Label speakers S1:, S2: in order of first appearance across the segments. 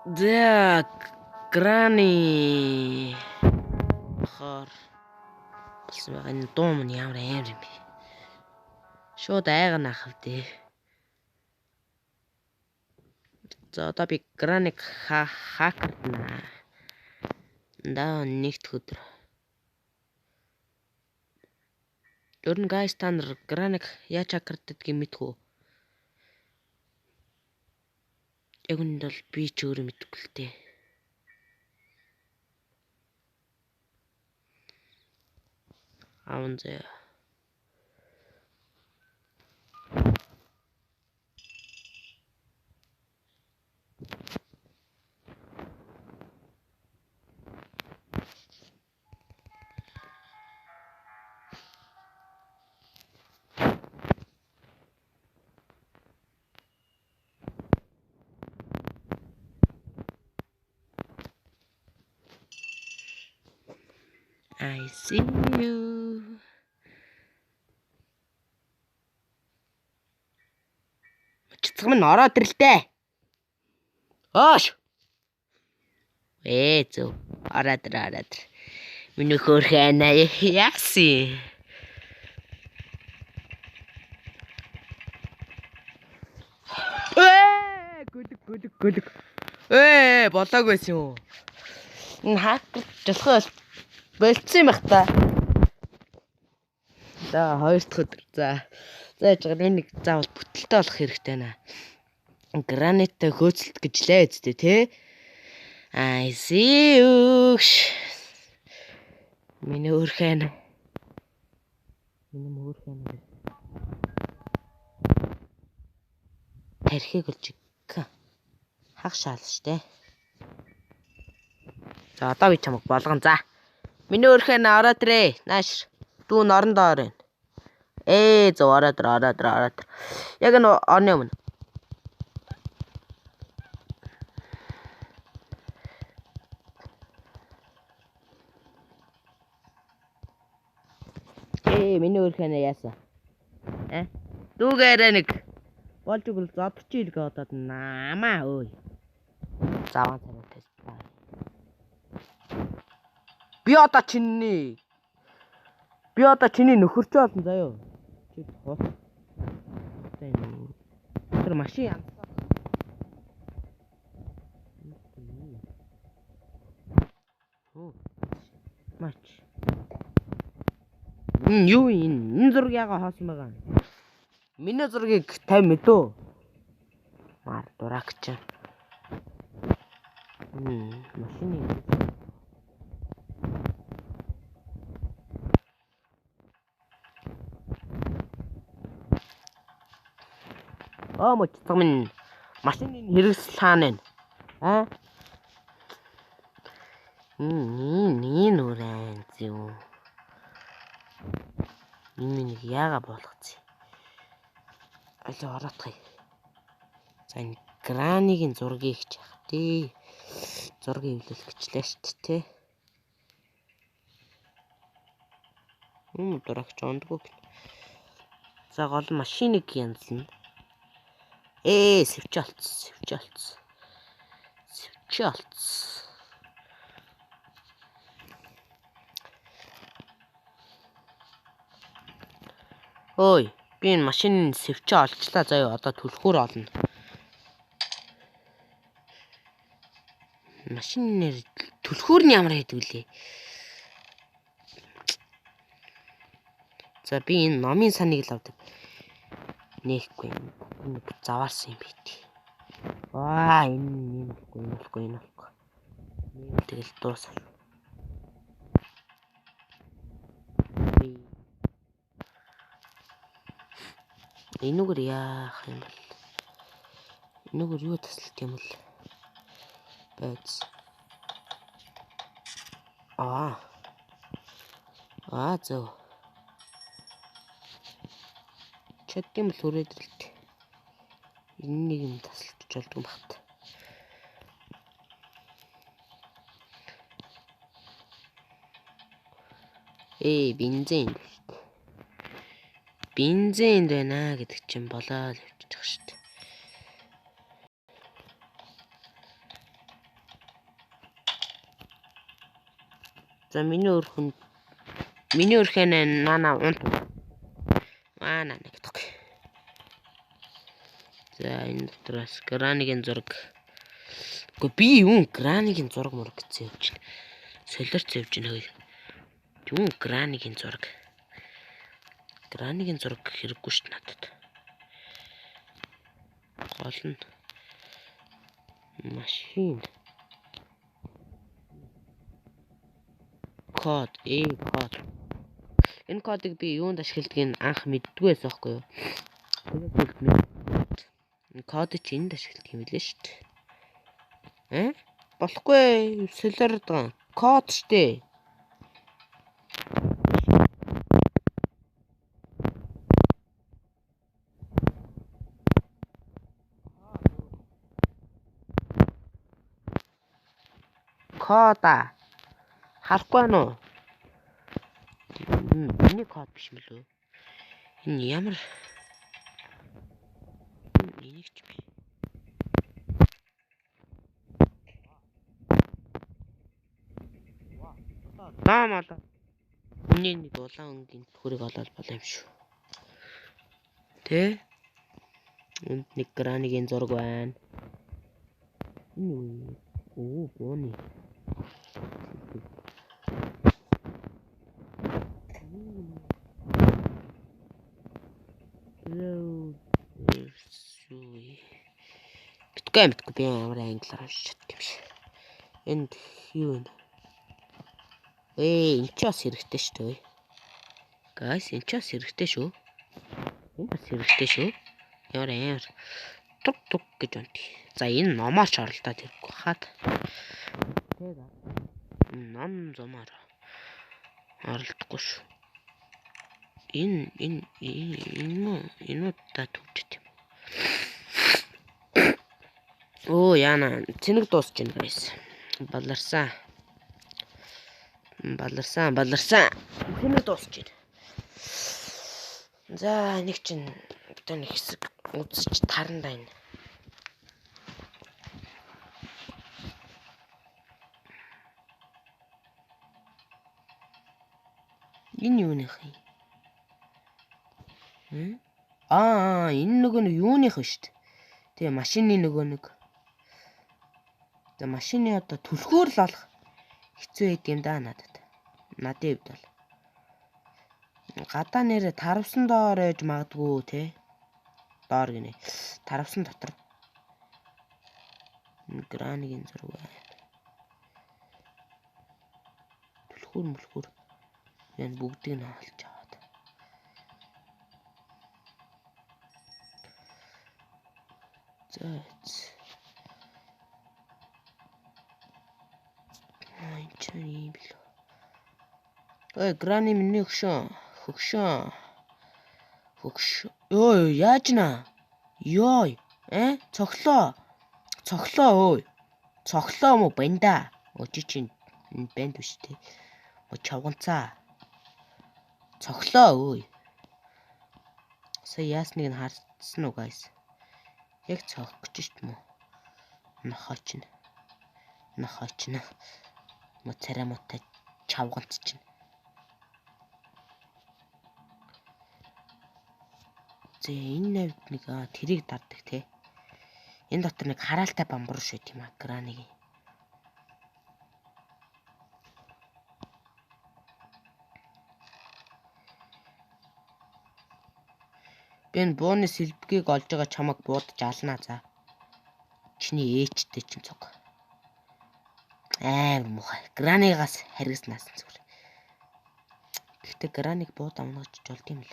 S1: За Granny хор болсон байгаа энэ дуу мань ямар амар юм бэ? Шууд айган ахав дээ. За одоо би Granny хакернаа. Да нэгт өдөр. Ер нь guys та нар Granny яаж хакердгийг мэдэх үү? Яг үнд бол би ч өөрөө мэдэхгүй л дээ. Аавн зэ. I see you. Чицэг минь ороод ирлээ. Оош. Зөв. Ороод ир. Миний хөөрхөн яаси. Гүлэг. Болоог байсан юу? Энэ хакер жолхоо болцсон юм бах та. За 2 дахь өдөр. За яаж байгаа нэг заавал бүтэлтэй болох хэрэгтэй наа. Граниттай хөөцөлт гэж лээ үсттэй тий. I see you. Миний өөрхөн. Тархиг олж хаг шаал штэ. За одоо би чамд болгон за. Миний өөрхөн ороод ирээ. Нааш. Дүүн орондоо орно. Зөв ороод ир. Яг нь орны өмнө. Миний өөрхөн яасан? Дүүгээрээ нэг болж игэл зодч илгээ одоод намаа өөй. Заван царай тест баа. Би одоо чиний нөхөрч болно заяа. Чи хот. Тэр машин янзлаа. Мач. Юу энэ зураг яага хоосон байгаа. Миний зургийг 50 мэдөө. Мар дурагч. Машины. Моч цагмын машины хэрэгсэл хаана вэ? Нүрэн зүү. Миний яага болгоцсон. Аль ороотхой. За энэ Granny-гийн зургийг хийж явах тий. Зургийг эвлүүлчихлээ шүү дээ. Дурагч ондгоо. За гол машиныг янзлна. Сэвч олцсон. Ой, би энэ машины сэвчээ олчлаа заяа одоо түлхүүр олно. Машинээр түлхүүр нь ямар хэдэг вүлээ? За би энэ номын саныг л авдаг. Нээхгүй нэг заваарсан юм бит. Энэ болохгүй. Тэгэл дуусах. Энүүгээр яах юм бол? Энүүгээр юу таслалт юм бол? Байц. Зөв. Чаддсан бол хүрээд ирлээ. Энэ нэг юм таслалж болдгоо багт. Бензин байна гэдэг чинь болоод явчих шүү дээ. За миний өрхөн нана унт. Нана нэгдэх. За энэ дотроос Гранигийн зураг. Гэхдээ би юу Гранигийн зураг мураг гэсэн юм чинь. Солиорч явж байна хөөе. Юу Гранигийн зураг. Гранигийн зураг хэрэггүй шүү надад. Гол нь машин. Код. Энэ кодыг би юунд ашигладгийг анх мэддгүй байсан байхгүй юу? Энэ код чи энд ашигладаг юм билээ шүү дээ. Болохгүй солиорд код штэ. Кода. Харахгүй байна уу? Миний код биш мөлөө. Энэ ямар энийг ч би. Таамаа. Үний нэг улаан өнгийн төхөрийг олоод болоо юм шүү. Тэ? Энд нэг Гранигийн зураг байна. Бооны. Битгүй би ямар англиар уншиж чаддаг юм шиг. Энд юу вэ? Энэ ч бас хэрэгтэй шүү дээ. Guys, энэ ч бас хэрэгтэй шүү. Ямар тук гэж унт. За энэ номооч оролдоод ирэхгүй хаад. Ном зомоор оролдохгүй шүү. Энэ та төвчт юм. Яана цэник дуусч байна guys. Баларсан. Цэник дуусч байна. За нэг чинь одоо нэг хэсэг үзэж тарна даа энэ. Энэ юу нэх юм? Энэ нөгөө нь юуных вэ шүү дээ. Тэгээ машины нөгөө нэг. За машины одоо түлхүүр л олох хэцүү байд юм да надад. Надын хувьд бол. Гадаа нэрэ таравсан доор ээж магадгүй те. Доор гинэ. Таравсан дотор. Гранигийн зураг байна. Түлхүүр. Yan бүгдийг нь олж аваад. За. Чари бил. Грани миний хөгшөө. Яаж наа? Ёй. Цоглоо ой. Цоглоо мо банда. Чи чинь банд биш те. Чавганцаа. Цоглоо ой. Сая яасныг нь харсан уу guys? Яг цогх гэж шít мө. Нохооч. Мо царамуутай чавганц чинь. Зэ энэ навд нэг тэрийг дарддаг те. Энэ дотор нэг хараалтай бамбар шүү тийм аа Гранигийн. Би энэ бууны сэлбэгийг олж байгаа чамайг буудаж алнаа за. Чиний ээжтэй чинь цог. Мухай. Гранигаас харгиснаас зүгээр. Гэхдээ Граник бууд амнагч болд юм л.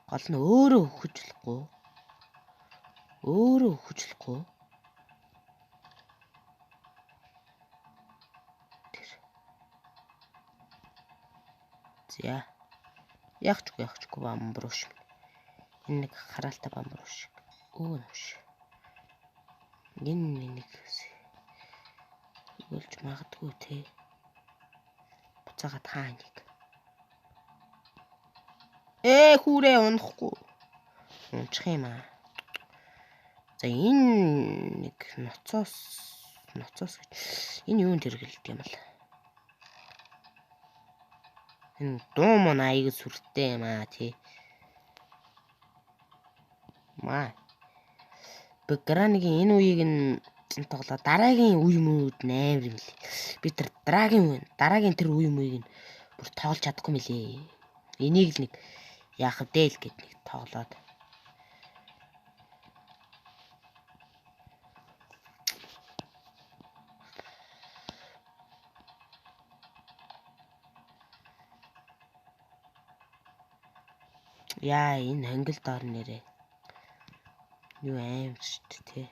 S1: Гол нь өөрөө хөхөжлөхгүй. За. Ягчгүй бамбрууш. Энэ нэг хараалтай бамбрууш. Нууш. Энэ нэг үлж магадгүй те. Буцаагаад хаа нэг. Хүрээ унахгүй. Унчих юм аа. За энэ нэг ноцоос гэж. Энэ юунд хэрэгэлдэг юм бол? Энэ дуу мөн аяг сүртэй юм аа тий. Маа. Гранигийн энэ үеийг нь тоглоо дараагийн үе мүүд амар юм лээ. Би тэр дараагийн тэр үе мүйг нь бүр тоглож чадахгүй мөлий. Энийг л нэг яах вэ л гэд нэг тоглоод. Яа энэ англ доор нэрээ. Юу аим шүү дээ.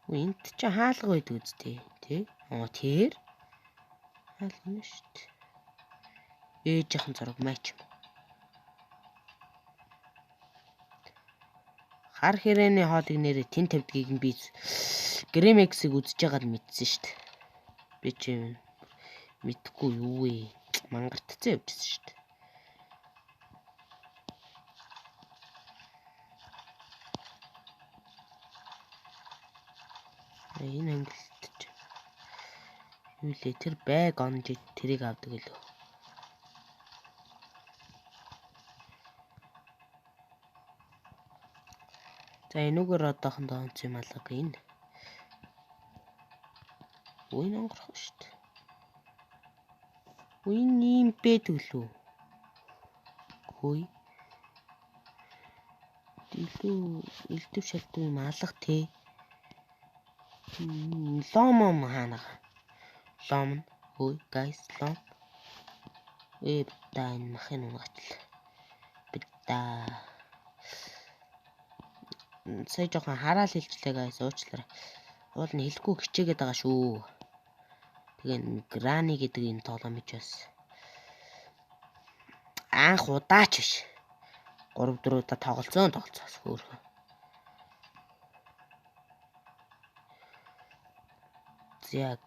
S1: Энд ч хаалга байдаг үстэй тий. Тэр хаалга нь шүү дээ. Ээжийнхэн зураг майч юм. Хар хэрээний хоолыг нэрээ тэн тавьдгийг нь би Грэмексийг үзэж байгаад мэдсэн шүү дээ. Би ч юм мэдхгүй юу вэ? Мангартцсан явжсэн шүү дээ. Энэ англид ч юу лээ тэр байг онж тэрийг авдаг лөө. За энүүгээр одоохондоо онц юм алга энэ. Үн онгорох шүү дээ. Үн ийм байдаг лөө. Хөөе. Илүү элдв шалтгүй юм алга тий. Ломом хаана. Лом нь хөөе guys лом. Та энэ махын унгаачлаа. Битта. Сая жоохон хараал хэлжлээ guys уучлаарай. Уул нь хэлэхгүй хичээгээд байгаа шүү. Тэгээ Грани гэдэг энэ тоглоом ич бас анх удаач биш. 3-4 удаа тоглолцоос хөөрхөн. За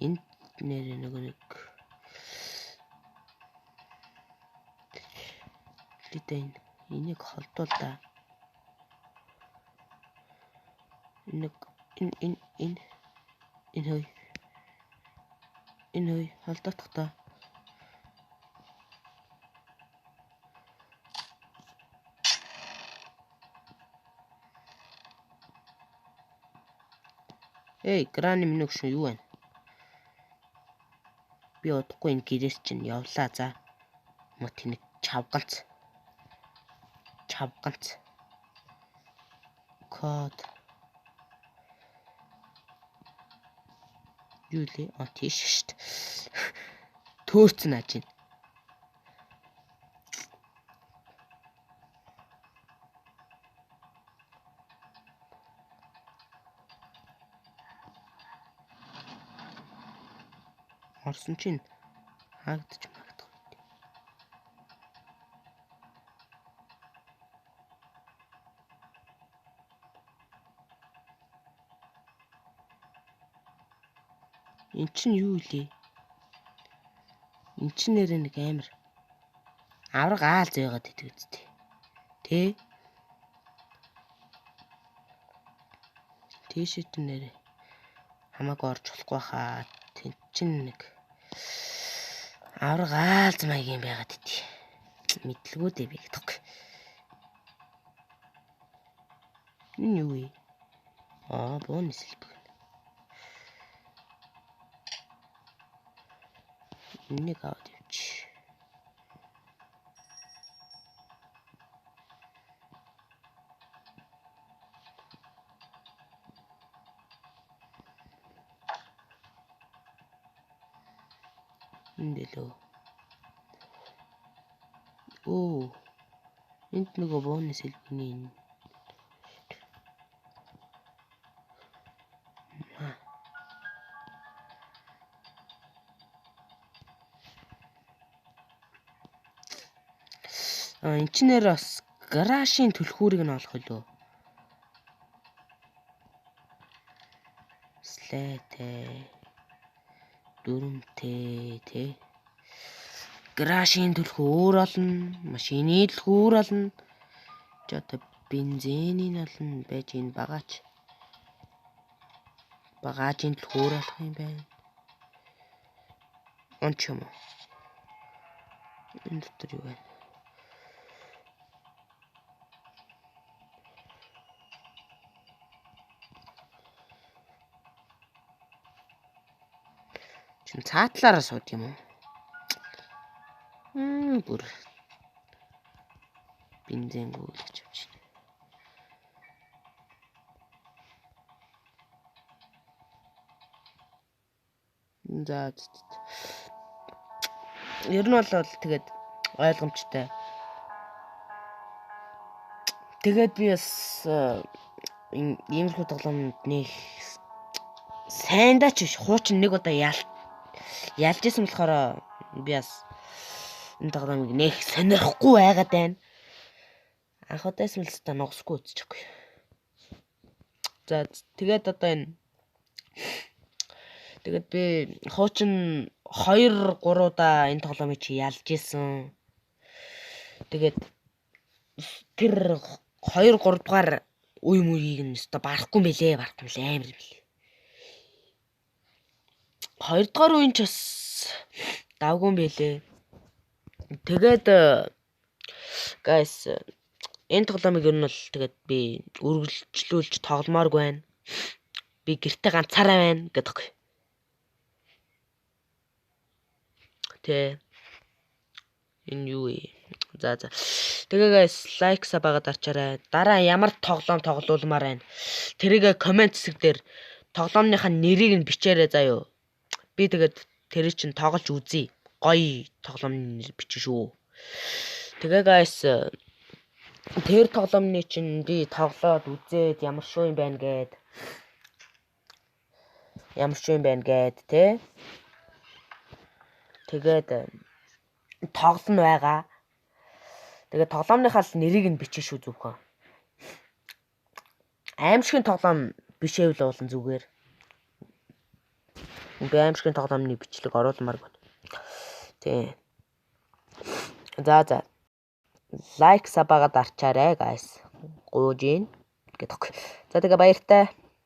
S1: энэ нэр нэг литэн энийг холдуул да. Энэ хой холдоох та. Эй, Грани минь өгшөө юу вэ? Би удахгүй энэ гэрээс чинь явлаа за. Мот тэнэг чавганц. Код. Юу лээ? Тийш шүү дээ. Төөрцөн аж ин. Орсон чинь хаагдчих магадгүй. Эн чинь юу вэ? Эн чинь нэр нэг амар авраг аал зөөгээд идэг үстэй. Тэ? Тийшэт нэр хамаагүй орж болохгүй хаа. Тэн чинь нэг авраг аалз маягийн байгаад идэв. Мэдлгүй дээ би гэдэггүй. Энэ юу вэ? Бооны сэлбэг. Энийг аваад явчих. Эндэлөө. Энд нөгөө бооны сэлбэний энэ. Энчнэр бас гарашийн түлхүүрийг нь олох үлээ. Слэтэй. Дүрмтэй тий. Гарашийн түлхүү өөр олно, машины түлхүү өөр олно. Ч одоо бензинийн олно байж энэ багажийн түлхүү өөр олох юм байна. Онч юм уу? Энэ дотор юу байна? Чин цаатлаараа сууд юм уу? Бүр бензин гүйлгэж авчихна. За. Ер нь бол тэгээд ойлгомжтой. Тэгээд би бас иймэрхүү тоглоомд нэг сайндаа ч биш хуучин нэг удаа ялж исэн болохоор би бас энэ тоглоомыг нэг сонирхгүй байгаад байна. Анх удаас мэлс та ногсгүй үзчихгүй. За тэгээд одоо энэ тэгээд би хуучин 2 3 удаа энэ тоглоомыг чи ялж исэн. Тэгээд тэр 2 3 дугаар үе мөрийг нь өстө барахгүй мэлээ, амар мэлээ. 2 дугаар үеийн ч бас давгүй мэлээ. Тэгээд guys энэ тоглоомыг ер нь бол тэгээд би үргэлжлүүлж тогломооргүй байна. Би гэртээ ганцаараа байна гэдэг. Тэ энэ юу вэ? За. Тэгээ guys лайк сабагаад арчаарай. Дараа ямар тоглоом тоглуулмаар байна. Тэрийг комент хэсэг дээр тоглоомныхаа нэрийг нь бичээрэй заа юу. Би тэгээд тэр чинь тоглож үзье. Гоё тоглоомны нэр бичих шүү. Тэгээ guys тэр тоглоомны чинь би тоглоод үзээд ямар шүү юм байна гээд тэ. Тэгээд тоглоно байгаа. Тэгээд тоглоомныхаа нэрийг нь бичих шүү зөвхөн. Аимшигын тоглоом бишээвэл уулан зүгээр. Би аимшигын тоглоомны бичлэг оруулмаар байна. Тий. За. Лайк сабагаад арчаарай guys. Гуужин гэдэг. За тэгээ баяртай.